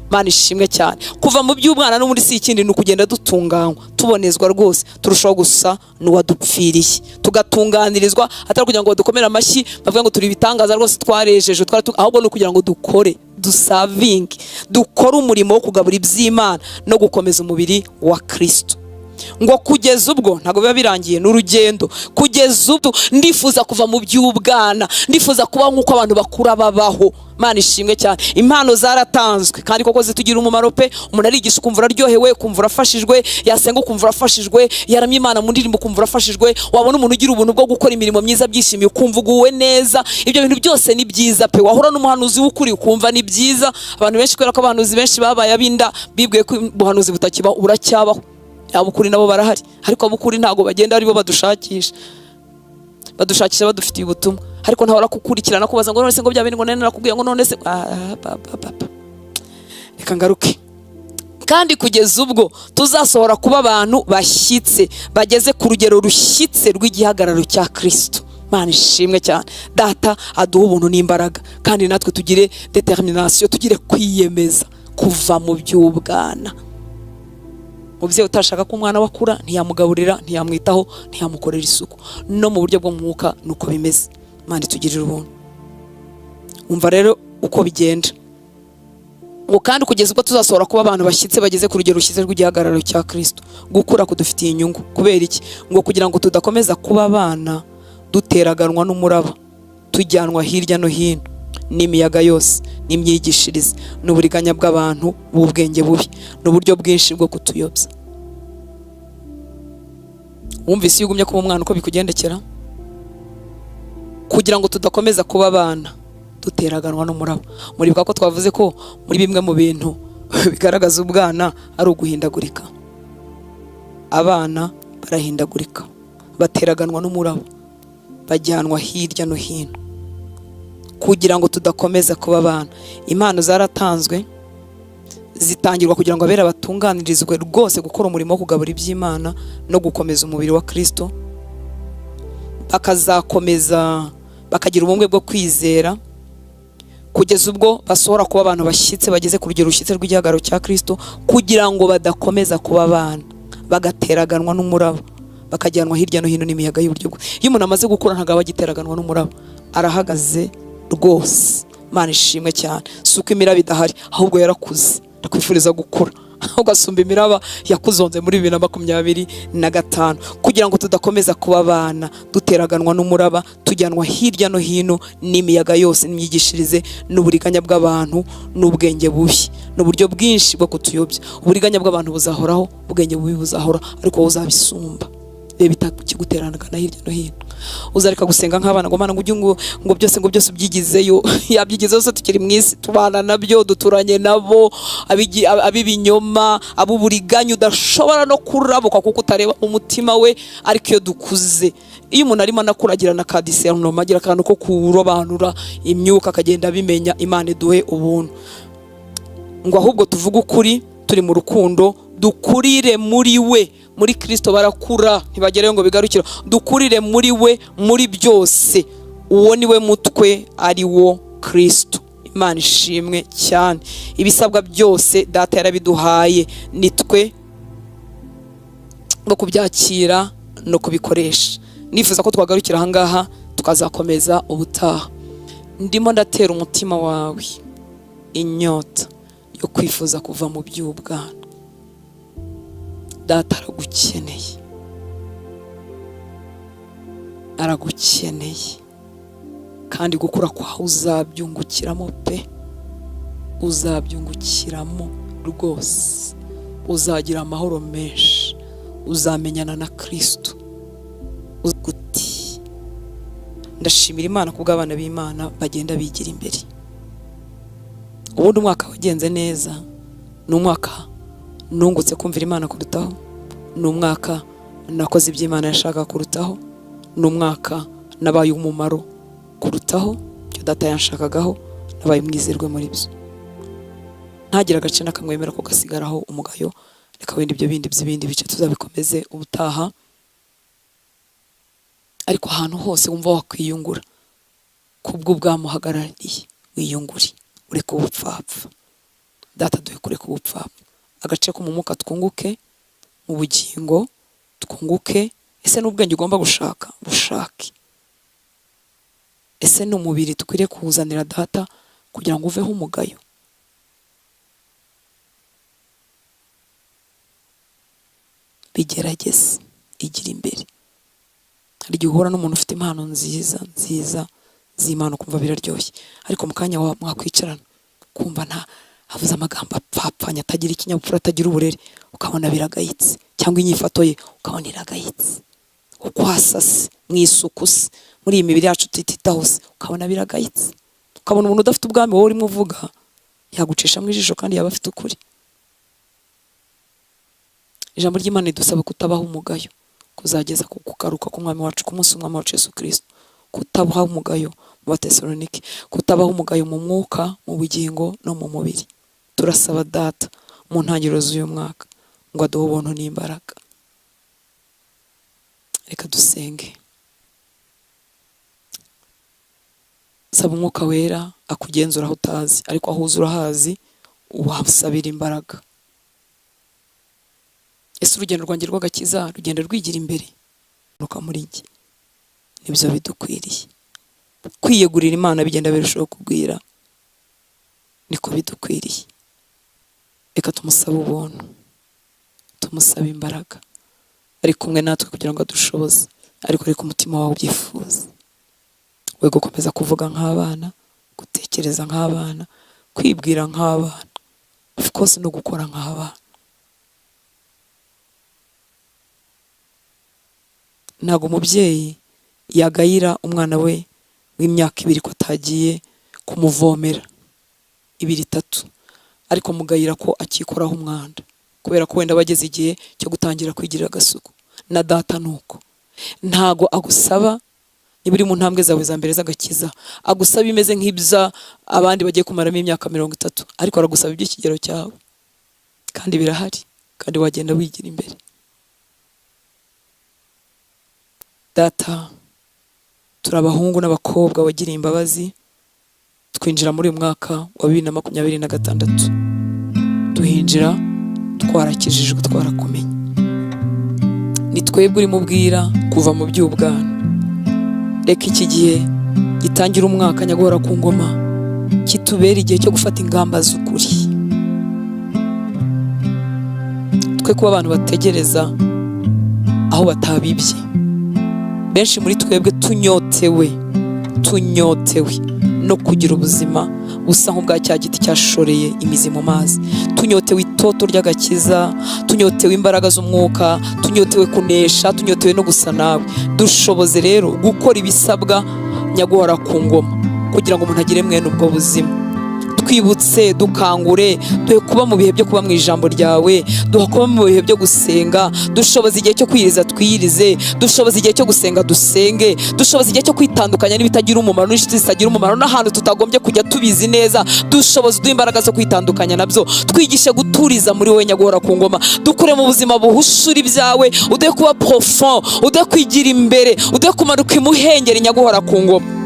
A: Mana ishimwe cyane. Kuva mu by'ubwana no muri si ikindi ni ukugenda dutunganywa, tubonezwa rwose, turushaho gusa n'uwadupfiriye, tugatunganirizwa, atari kugira ngo dukomere amashyi bavuga ngo turi ibitangaza rwose twarejeje, ahubwo ni ukugira ngo dukore, dusavinge, dukore umurimo wo kugabura iby'Imana no gukomeza umubiri wa Kristo. Ngo kugeza ubwo, ntabwo biba birangiye, n'urugendo. Kugeza ubwo ndifuza kuva mu by'ubwana, ndifuza kuba nk'uko abantu bakura babaho. Mana ishimwe cyane. Impano zaratanzwe kandi koko zitugira umumaro pe. Umuntu arigisha ukumva uraryohewe, ukumva urafashijwe, yasenga ukumva urafashijwe, yaramye Imana mu ndirimbo ukumva urafashijwe, wabona umuntu ugira ubuntu bwo gukora imirimo myiza byishimiye ukumva uguwe neza. Ibyo bintu byose ni byiza pe. Wahura n'umuhanuzi w'ukuri ukumva ni byiza. Abantu benshi kubera ko abahanuzi benshi babaye abinda, bibwiye ko ubuhanuzi butakibaho, buracyabaho. Abukuri nabo barahari, ariko abukuri ntago bagenda aribo badushakisha badufitiye ubutumwa, ariko ntaho rakukurikirana kubaza ngo none se ngo bya bintu ngo nene nakubwiye ngo none se reka ngaruke. Kandi kugeza ubwo tuzasohora kuba abantu bashyitse, bageze ku rugero rushyitse rw'igihagararo cya Kristo. Mana ishimwe cyane. Data aduha ubuntu n'imbaraga, kandi natwe tugire determination, tugire kwiyemeza kuva mu by'ubwana. Mubyeyi utashaka ko umwana wakura, ntiyamugaburira, ntiyamwitaho, ntiyamukorera isuku, no mu buryo bwo mu mwuka nuko bimeze. Mana itugirire ubuntu. Umva rero uko bigenda. Ngo kandi kugeza ubwo tuzasohora kuba abantu bashyitse, bageze ku rugero rushize rw'igihagararo cya Kristo. Gukura kudufitiye inyungu. Kubera iki? Ngo kugira ngo tudakomeza kuba abana duteraganwa n'umuraba, tujyanwa hirya no hino n'imiyaga yose, n'imyigishirize, n'uburiganya bw'abantu b'ubwenge bubi, n'uburyo bwinshi bwo kutuyobya. Wumvise iyo ugumye kuba umwana uko bikugendekera? Kugira ngo tudakomeza kuba abana duteraganwa n'umuraba. Muribuka ko twavuze ko muri bimwe mu bintu bigaragaza ubwana ari uguhindagurika. Abana barahindagurika, bateraganwa n'umuraba, bajyanwa hirya no hino. Kugira ngo tudakomeza kuba abana. Impano zaratanzwe, zitangirwa kugira ngo abera batunganirizwe rwose gukora umurimo wo kugabura iby'Imana no gukomeza umubiri wa Kristo, bakazakomeza bakagira ubumwe bwo kwizera kugeza ubwo basohora kuba abantu bashyitse bageze ku rugero rushyitse rw'igihagararo cya Kristo, kugira ngo badakomeza kuba abana bagateraganwa n'umuraba, bakajyanwa hirya no hino n'imiyaga y'uburyo bwe. Iyo umuntu amaze gukura ntabwo aba agiteraganwa n'umuraba, arahagaze rwose. Imana ishimwe cyane. Si uko imiraba idahari, ahubwo yarakuze. Ndakwifuriza gukura ugasumba imiraba yakuzonze muri 2025, kugira ngo tudakomeza kuba abana duteraganwa n'umuraba, tujyanwa hirya no hino n'imiyaga yose n'imyigishirize n'uburiganya bw'abantu n'ubwenge bubi n'uburyo bwinshi bwo kutuyobya. Uburiganya bw'abantu buzahoraho, ubwenge bubi buzahora, ariko wowe uzabisumba. Bibe bitakiguteranagana hirya no hino. Uzareka gusenga nk'abana ngo Mana ngo byose ubyigizeyo. Yabyigizeyo se tukiri mu isi, tubana nabyo, duturanye nabo, abibinyoma, abuburiganya udashobora no kurabuka kuko utareba mu mutima we. Ariko iyo dukuze, iyo umuntu arimo anakuragirana ka discernement, agira akantu ko kurobanura imyuka, akagenda abimenya, Imana iduhe ubuntu. Ngo ahubwo tuvuge ukuri, turi mu rukundo, dukurire muri we. Muri Kristo barakura ntibagereyo ngo bigarukira. Dukurire muri we muri byose. Uwo ni we mutwe, ari wo Kristo. Imana ishimwe cyane. Ibisabwa byose Data yarabiduhaye, nitwe no kubyakira no kubikoresha. Nifuza ko twagarukira aha ngaha tukazakomeza ubutaha. Ndimo ndatera umutima wawe inyota yo kwifuza kuva mu by'ubwana. Data aragukeneye, aragukeneye, kandi gukura kwawe uzabyungukiramo pe, uzabyungukiramo rwose. Uzagira amahoro menshi, uzamenyana na Kristo. Uguti ndashimira Imana kubw'abana b'Imana bagenda bigira imbere. Ubundi umwaka wagenze neza, ni umwaka nungutse kumvira Imana kurutaho, ni umwaka nakoze iby'Imana yashaka kurutaho, ni umwaka nabaye umumaro kurutaho byo Data yanshakagaho, nabaye mwizerwe muri byo. Ntagira agace nakamwemera ko gasigaraho umugayo. Reka wenda ibyo by'ibindi bice tuzabikomeze ubutaha. Ariko ahantu hose wumva wakwiyungura kubwo bwamuhagarariye, wiyunguri, ureke ubupfapfa. Data duhe kureka ubupfapfa. Agace ko mu mwuka twunguke, mu bugingo twunguke. Ese n'ubwenge ugomba gushaka bushake. Ese n'umubiri tukwiriye kuwuzanira Data kugira ngo uveho umugayo. Bigerageze, igira imbere. Hari igihe uhura n'umuntu ufite impano nziza z'Imana ukumva biraryoshye, ariko mu kanya mwakwicarana kumva nta havuze amagambo apfapfanya, atagira ikinyabupfura, atagira uburere, ukabona biragayitse. Cyangwa inyifato ye ukabona iragayitse. Ukwasase mwisuku se muri iyi mibiri yacu tutitaho se ukabona biragayitse. Ukabona umuntu udafite ubwami wowe urimo uvuga, yagucisha mu ijisho kandi yaba afite ukuri. Ijambo ry'Imana ridusaba kutabaho umugayo, kuzageza ku kugaruka k'umwami wacu, ku munsi w'umwami wacu Yesu Kristo. Kutabaho umugayo mu Batesalonike, kutabaho umugayo mu mwuka, mu bugingo no mu mubiri. Turasaba Data mu ntangiriro z'uyu mwaka ngo aduhe ubuntu n'imbaraga. Reka dusenge. Saba Umwuka Wera akugenzura aho utazi, ariko aho uzi urahazi, wabusabira imbaraga. Ese urugendo rwanjye rw'agakiza rugenda rwigira imbere nuka muri njye, nibyo bidukwiriye. Kwiyegurira Imana bigenda birushaho kugwira, niko bidukwiriye. Reka tumusaba ubuntu, tumusaba imbaraga, ari kumwe natwe kugira ngo adushoboze. Ariko reka umutima wawe ubyifuza, we gukomeza kuvuga nk'abana, gutekereza nk'abana, kwibwira nk'abana, of course no gukora nk'abana. Ntago umubyeyi yagayira umwana we w'imyaka 2 ko atagiye kumuvomera 2-3, ariko mugayira ko akikoraho umwanda, kubera ko wenda bageze igihe cyo gutangira kwigirira agasuku. Na Data nuko ntago agusaba niburi mu ntambwe zawe za mbere z'agakiza, agusaba imeze nk'ibya abandi bagiye kumaramo imyaka 30, ariko aragusaba iby'ikigero cyawe. kandi birahari, kandi wagenda wigira imbere. Data, turi abahungu n'abakobwa wagiriye imbabazi, twinjira muri uyu mwaka wa 2026, duhinjira twarakijijwe, twarakumenye. Ni twebwe urimo ubwira kuva mu by'ubwana. Reka iki gihe gitangira umwaka Nyagora ku ngoma kitubera igihe cyo gufata ingamba z'ukuri. Twe kuba abantu bategereza aho batabibye. Benshi muri twebwe tunyotewe no kugira ubuzima busa nk'ubwa cya giti cyashoreye imizi mu mazi. Tunyotewe itoto ry'agakiza, tunyotewe imbaraga z'umwuka, tunyotewe kunesha, tunyotewe no gusa nawe. Dushoboze rero gukora ibisabwa Nyagora ku ngoma kugira ngo umuntu agire mwene ubwo buzima. Twibutse, dukangure, duhe kuba mu bihe byo kuba mu ijambo ryawe, duha kuba mu bihe byo gusenga, dushoboza igihe cyo kwiriza twirize, dushoboza igihe cyo gusenga dusenge, dushoboza igihe cyo kwitandukanya n'ibitagira umumaro n'inshuti zitagira umumaro n'ahantu tutagombye kujya tubizi neza. Dushoboza uduha imbaraga zo kwitandukanya nabyo, twigishe guturiza muri wowe Nyagora ku ngoma. Dukure mu buzima buhushura ibyawe, uduhe kuba profond, uduhe kwigira imbere, uduhe kumanuka imuhengeri Nyagora ku ngoma.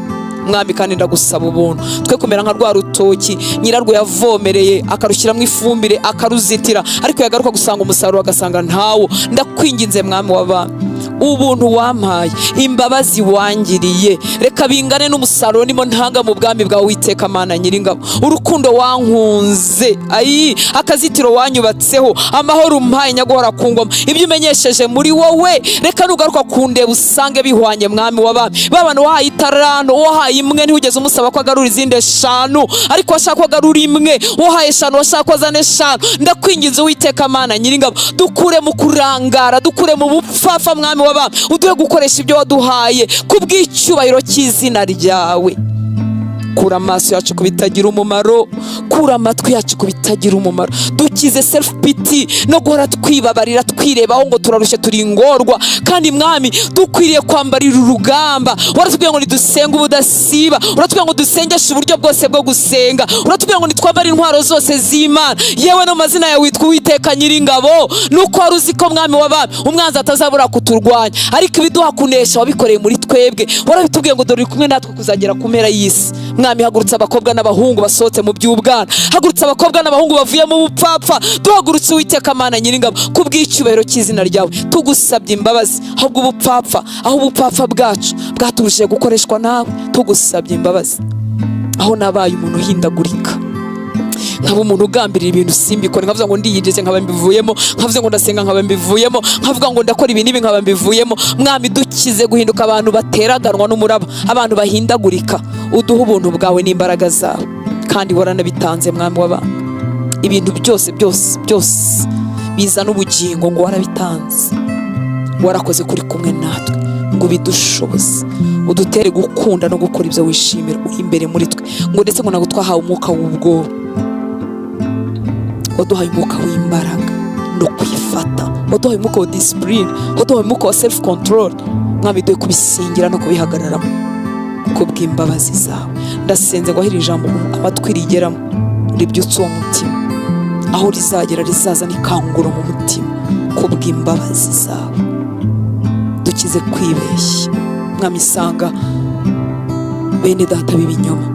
A: Mwami, kandi ndagusaba ubuntu, twe kumera nka rwa rutoki nyirarwo yavomereye akarushyiramo ifumbire akaruzitira, ariko yagaruka gusanga umusaruro agasanga ntawo. Ndakwinginze Mwami w'abami, ubuntu wampaye, imbabazi wangiriye, reka bingane n'umusaruro nimo ntanga mu bwami bwawe Uwiteka Mana Nyiringabo. Urukundo wankunze, akazitiro wanyubatseho, amahoro umpaye Nyagora ku ngoma, ibyo umenyesheje muri wowe, reka nugaruka kundeba usange bihwanye Mwami w'abami. Babana wahaye itaranto, wahaye imwe ntihugeze umusaba ko agarura izindi 5, ariko washaka ko agarura imwe, wahaye 5 washaka ko azane 5. Ndakwinginze Uwiteka Mana Nyiringabo, dukure mu kurangara, dukure mu bupfafa Mwami w'abami, uduhe gukoresha ibyo waduhaye kubw'icyubahiro cy'izina ryawe. Kura amaso yacu ku bitagira umumaro, kura amatwi yacu ku bitagira umumaro. Dukize self pity no guhora twibabarira twirebaho ngo turarushye turi ingorwa. Kandi Mwami, dukwiriye kwambarira urugamba. Waratubwiye ngo nidusenge ubudasiba, uratubwiye ngo dusengeshe uburyo bwose bwo gusenga, uratubwiye ngo nitwambare intwaro zose z'Imana. Yewe no mazina yawe witwa Uwiteka Nyiringabo, nuko wari uzi ko Mwami w'abami umwanzi atazabura kuturwanya, ariko ibiduha kunesha wabikoreye muri twebwe. Warabitubwiye ngo dore kumwe natwe kuzagera ku mpera y'isi. Mwami, hagurutsa abakobwa n'abahungu basohotse mu by'ubwana, hagurutsa abakobwa n'abahungu bavuye mu bupfapfa, duhagurutse Uwiteka Mana Nyiringabo kubw'icyubahiro cy'izina ryawe. Tugusabye imbabazi ahubwo ubupfapfa, aho ubupfapfa bwacu bwaturuje gukoreshwa nawe, tugusabye imbabazi aho nabaye umuntu uhindagurika, nkaba umuntu ugambirira ibintu simbikore, nkavuga ngo ndiyigeze nkaba mbivuyemo, nkavuze ngo ndasenga nkaba mbivuyemo, nkavuga ngo ndakora ibi n'ibi nkaba mbivuyemo. Mwami, dukize guhinduka abantu bateraganwa n'umuraba, abantu bahindagurika. Uduhe ubuntu bwawe n'imbaraga zawe, kandi waranabitanze Mwami w'abami. Ibintu byose bizana ubugingo ngo warabitanze, warakoze kuri kumwe natwe ngo bidushoboze, udutere gukunda no gukora ibyo wishimira, uri imbere muri twe. Ngo ndetse ngo ntabwo twahawe umwuka w'ubwoba, waduhaye umwuka w'imbaraga no kwifata, waduhaye umwuka wa discipline, waduhaye umwuka wa self control. Mwami, duhe kubisingira no kubihagararamo kubw'imbabazi zawe. Ndasenze ngo aho iri jambo amatwi rigeramo ribyutse uwo mutima, aho rizagera rizaza n'ikanguro mu mutima kubw'imbabazi zawe. Dukize kwibeshya Mwami, sanga bene data b'ibinyoma,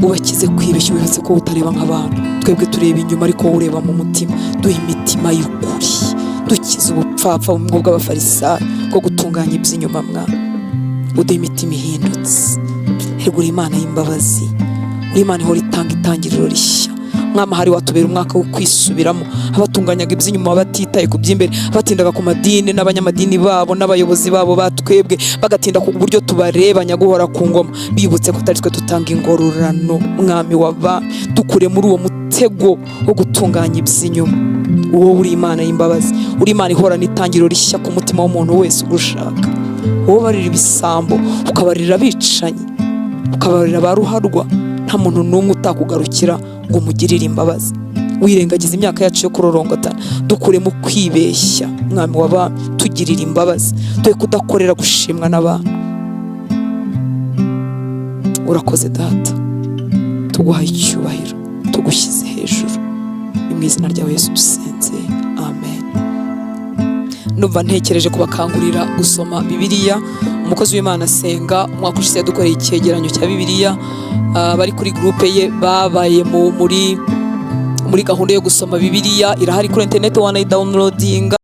A: ubakize kwibeshya, wibutse ko utareba nk'abantu. Twebwe tureba inyuma ariko wowe ureba mu mutima. Duhe imitima y'ukuri, dukize ubupfapfa mu bw'abafarisayo bwo gutunganya iby'inyuma. Mwami, uduhe imitima ihindutse. Uri Imana y'imbabazi, uri Imana ihora itanga itangiriro rishya. Mwami, hari watubera umwaka wo kwisubiramo, abatunganyaga iby'inyuma batitaye ku by'imbere, batindaga ku madini n'abanyamadini babo n'abayobozi babo batwebwe, bagatinda ku buryo tubareba Nyagora ku ngoma, bibutse ko tutari twe dutanga ingororano. Mwami w'abami, dukure muri uwo mutego wo gutunganya iby'inyuma. Wowe uri Imana y'imbabazi, uri Imana ihorana itangiriro rishya ku mutima w'umuntu wese ugushaka. Wowe ubarira ibisambo, ukabarira abicanyi, ukabarira abaruharwa, nta muntu n'umwe utakugarukira ngo umugirire imbabazi. Wirengagiza imyaka yacu yo kurorongotana, dukure mu kwibeshya. Mwami w'abami, tugirire imbabazi, twe kudakorera gushimwa n'abantu. Urakoze Data, tuguhaye icyubahiro, tugushyize hejuru. mu izina rya Yesu dusenze, amen. Numva ntekereje kubakangurira gusoma Bibiliya. Umukozi w'Imana Senga umwaka ushize yadukoreye icyegeranyo cya Bibiliya, bari kuri groupe ye babaye muri gahunda yo gusoma Bibiliya, irahari kuri internet, wanayidownloadinga.